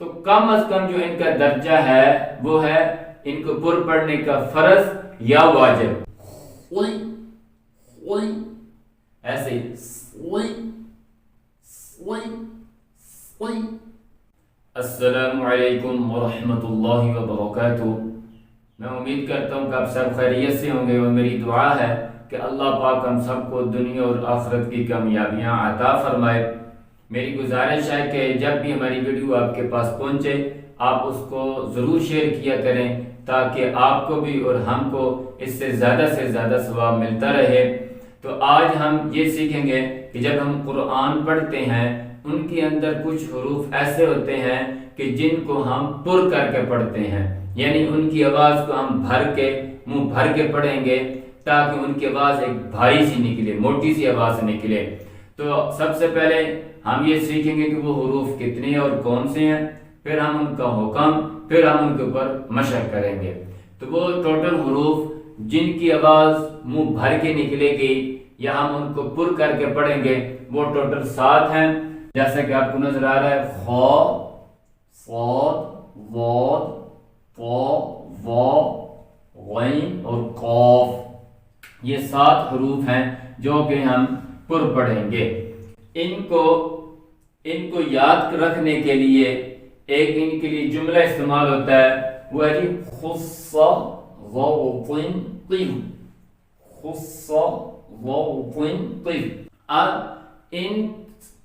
تو کم از کم جو ان کا درجہ ہے وہ ہے ان کو پر پڑھنے کا فرض یا واجب. ایسے السلام علیکم ورحمۃ اللہ وبرکاتہ. میں امید کرتا ہوں کہ آپ سب خیریت سے ہوں گے، اور میری دعا ہے کہ اللہ پاک ہم سب کو دنیا اور آخرت کی کامیابیاں عطا فرمائے. میری گزارش ہے کہ جب بھی ہماری ویڈیو آپ کے پاس پہنچے آپ اس کو ضرور شیئر کیا کریں، تاکہ آپ کو بھی اور ہم کو اس سے زیادہ ثواب ملتا رہے. تو آج ہم یہ سیکھیں گے کہ جب ہم قرآن پڑھتے ہیں ان کے اندر کچھ حروف ایسے ہوتے ہیں کہ جن کو ہم پر کر کے پڑھتے ہیں، یعنی ان کی آواز کو ہم منہ بھر کے پڑھیں گے تاکہ ان کی آواز ایک بھاری سی نکلے، موٹی سی آواز نکلے. تو سب سے پہلے ہم یہ سیکھیں گے کہ وہ حروف کتنے اور کون سے ہیں، پھر ہم ان کا حکم، پھر ہم ان کے اوپر مشق کریں گے. تو وہ ٹوٹل حروف جن کی آواز منہ بھر کے نکلے گی یا ہم ان کو پر کر کے پڑھیں گے وہ ٹوٹل 7 ہیں. جیسا کہ آپ کو نظر آ رہا ہے، خ، صاد، ضاد، طا، ظا، غین اور قاف. یہ 7 حروف ہیں جو کہ ہم پر پڑھیں گے. ان کو یاد رکھنے کے لیے ایک ان کے لیے جملہ استعمال ہوتا ہے، وہ ہے جی خص غوطن طب. خص غوطن طب. اب ان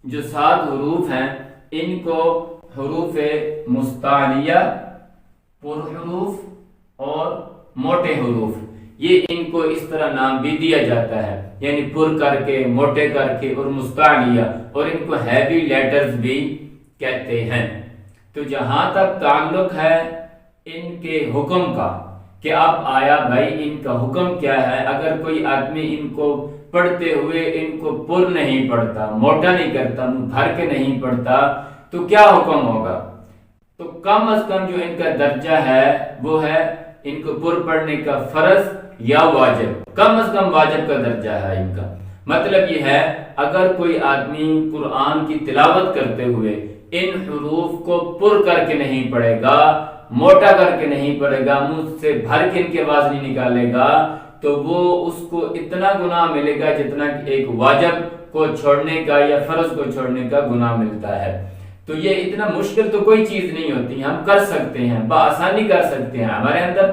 جو 7 حروف ہیں ان کو حروف مستعلیہ، پر حروف اور موٹے حروف، یہ ان کو اس طرح نام بھی دیا جاتا ہے، یعنی پر کر کے، موٹے کر کے اور مستعلیہ، اور ان کو ہیوی لیٹرز بھی کہتے ہیں. تو جہاں تک تعلق ہے ان کے حکم کا کہ اب آیا بھائی ان کا حکم کیا ہے، اگر کوئی آدمی ان کو پڑھتے ہوئے ان کو پر نہیں پڑھتا، موٹا نہیں کرتا، منہ بھر کے نہیں پڑھتا، تو کیا حکم ہوگا؟ تو کم از کم جو ان کا درجہ ہے وہ ہے ان کو پر پڑھنے کا فرض یا واجب. کم از کم واجب کا درجہ ہے ان کا. مطلب یہ ہے اگر کوئی آدمی قرآن کی تلاوت کرتے ہوئے ان حروف کو پر کر کے نہیں پڑھے گا، موٹا کر کے نہیں پڑھے گا، منہ سے بھر کے ان کی آواز نہیں نکالے گا، تو وہ اس کو اتنا گناہ ملے گا جتنا کہ ایک واجب کو چھوڑنے کا یا فرض کو چھوڑنے کا گناہ ملتا ہے. تو یہ اتنا مشکل تو کوئی چیز نہیں ہوتی، ہم کر سکتے ہیں، بآسانی کر سکتے ہیں. ہمارے اندر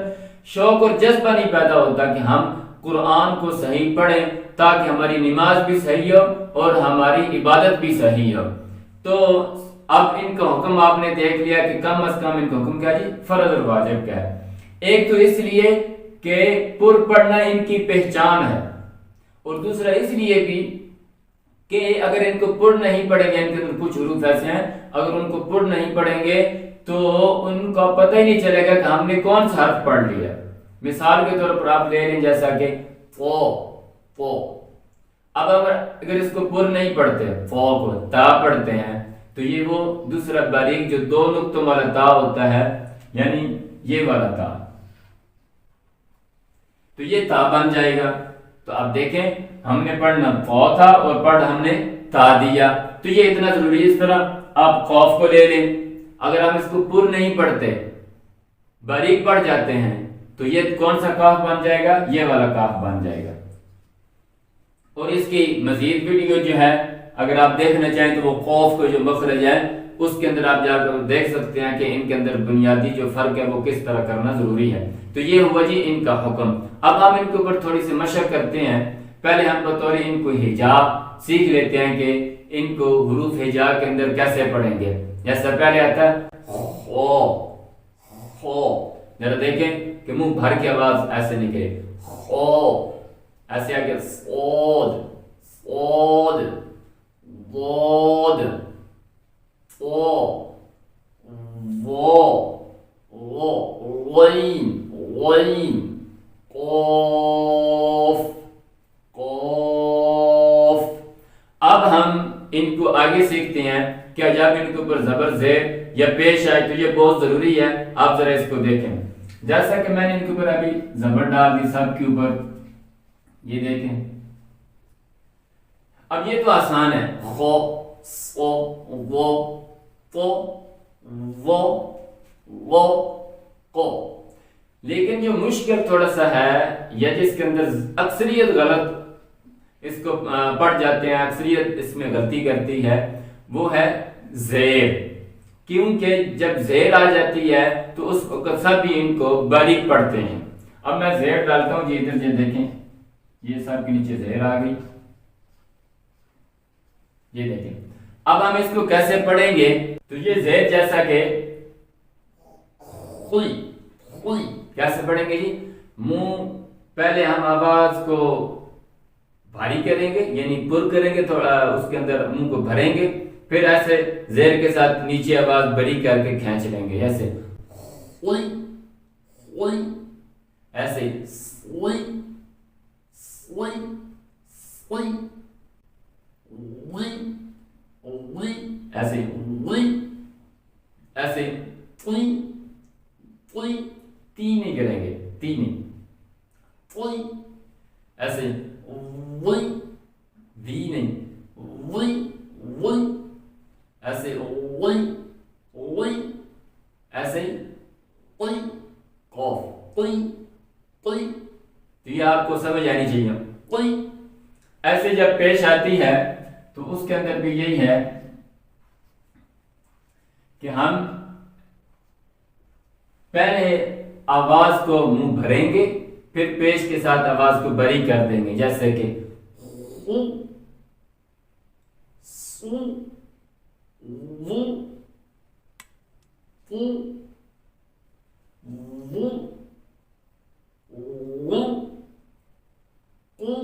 شوق اور جذبہ نہیں پیدا ہوتا کہ ہم قرآن کو صحیح پڑھیں تاکہ ہماری نماز بھی صحیح ہو اور ہماری عبادت بھی صحیح ہو. تو اب ان کا حکم آپ نے دیکھ لیا کہ کم از کم ان کا حکم کیا جی، فرض اور واجب کیا ہے. ایک تو اس لیے کہ پر پڑھنا ان کی پہچان ہے، اور دوسرا اس لیے بھی کہ اگر ان کو پر نہیں پڑھیں گے، ان کے اندر کچھ حروف ایسے ہیں اگر ان کو پر نہیں پڑھیں گے تو ان کا پتہ ہی نہیں چلے گا کہ ہم نے کون سا حرف پڑھ لیا. مثال کے طور پر آپ لے لیں جیسا کہ پو. اب اگر اس کو پر نہیں پڑھتے، فو کو تا پڑھتے ہیں، تو یہ وہ دوسرا باریک جو 2 نقطوں والا تا ہوتا ہے، یعنی یہ والا تا، تو یہ تا بن جائے گا. تو آپ دیکھیں ہم نے پڑھنا فو تھا اور پڑھ ہم نے تا دیا، تو یہ اتنا ضروری ہے. اس طرح آپ قوف کو لے لیں، اگر ہم اس کو پر نہیں پڑھتے، باریک پڑھ جاتے ہیں، تو یہ کون سا کاف بن جائے گا؟ یہ والا کاف بن جائے گا. اور اس کی مزید ویڈیو جو ہے اگر آپ دیکھنا چاہیں تو وہ قوف کو جو مخرج ہے اس کے اندر آپ جا کر دیکھ سکتے ہیں کہ ان کے اندر بنیادی جو فرق ہے وہ کس طرح کرنا ضروری ہے. تو یہ ہوا جی ان کا حکم. اب ہم ان کے اوپر تھوڑی سی مشق کرتے ہیں. پہلے ہم بطور ان کو ہجا سیکھ لیتے ہیں کہ ان کو حروف ہجا کے اندر کیسے پڑھیں گے. جیسا پہلے آتا ہے خو، ذرا دیکھیں کہ منہ بھر کی آواز ایسے نکلے، خو. ایسے آگے صاد، صاد، ضاد، طا، ظا، غین، غین، قاف، قاف. اب ہم ان کو آگے سیکھتے ہیں کہ جب ان کے اوپر زبر زیر یا پیش آئے تو یہ بہت ضروری ہے. آپ ذرا اس کو دیکھیں، جیسا کہ میں نے ان کے اوپر ابھی زبر ڈال دی سب کے اوپر، یہ دیکھیں. اب یہ تو آسان ہے، خو، صو، ظو، طو، وہ وہ کو. لیکن جو مشکل تھوڑا سا ہے یا جس کے اندر اکثریت غلط اس کو پڑھ جاتے ہیں، اکثریت اس میں غلطی کرتی ہے، وہ ہے زیر. کیونکہ جب زیر آ جاتی ہے تو اس وقت سب بھی ان کو باریک پڑھتے ہیں. اب میں زیر ڈالتا ہوں جی، ادھر جی دیکھیں، یہ سب کے نیچے زیر آ گئی، یہ دیکھیں. اب ہم اس کو کیسے پڑھیں گے؟ تو یہ زیر جیسا کہ خوئی خوئی کیسے پڑھیں گے جی؟ منہ پہلے ہم آواز کو بھاری کریں گے، یعنی پر کریں گے، تھوڑا اس کے اندر منہ کو بھریں گے، پھر ایسے زیر کے ساتھ نیچے آواز بڑی کر کے کھینچ لیں گے، ایسے خوئی خوئی، ایسے خوئی خوئی خوئی خوئی خوئی، ایسے خوئی ایسے خوئی خوئی. تین نہیں کریں گے، تین نہیں، خوئی ایسے وئی، وی نہیں، وئی وئی، ایسے وئی وئی، ایسے کوئی قوف کوئی کوئی. تو یہ آپ کو سمجھ آنی چاہیے. کوئی ایسے جب پیش آتی ہے تو اس کے اندر بھی یہی ہے کہ ہم پہلے آواز کو منہ بھریں گے، پھر پیش کے ساتھ آواز کو بری کر دیں گے، جیسے کہ خو سو وو فو وو وو کو.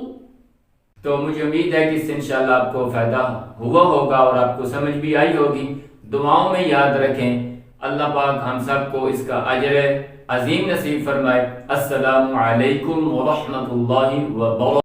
تو مجھے امید ہے کہ اس سے انشاءاللہ آپ کو فائدہ ہوا ہوگا اور آپ کو سمجھ بھی آئی ہوگی. دعاؤں میں یاد رکھیں. اللہ پاک ہم سب کو اس کا اجر عظیم نصیب فرمائے. السلام علیکم ورحمۃ اللہ وبرکاتہ.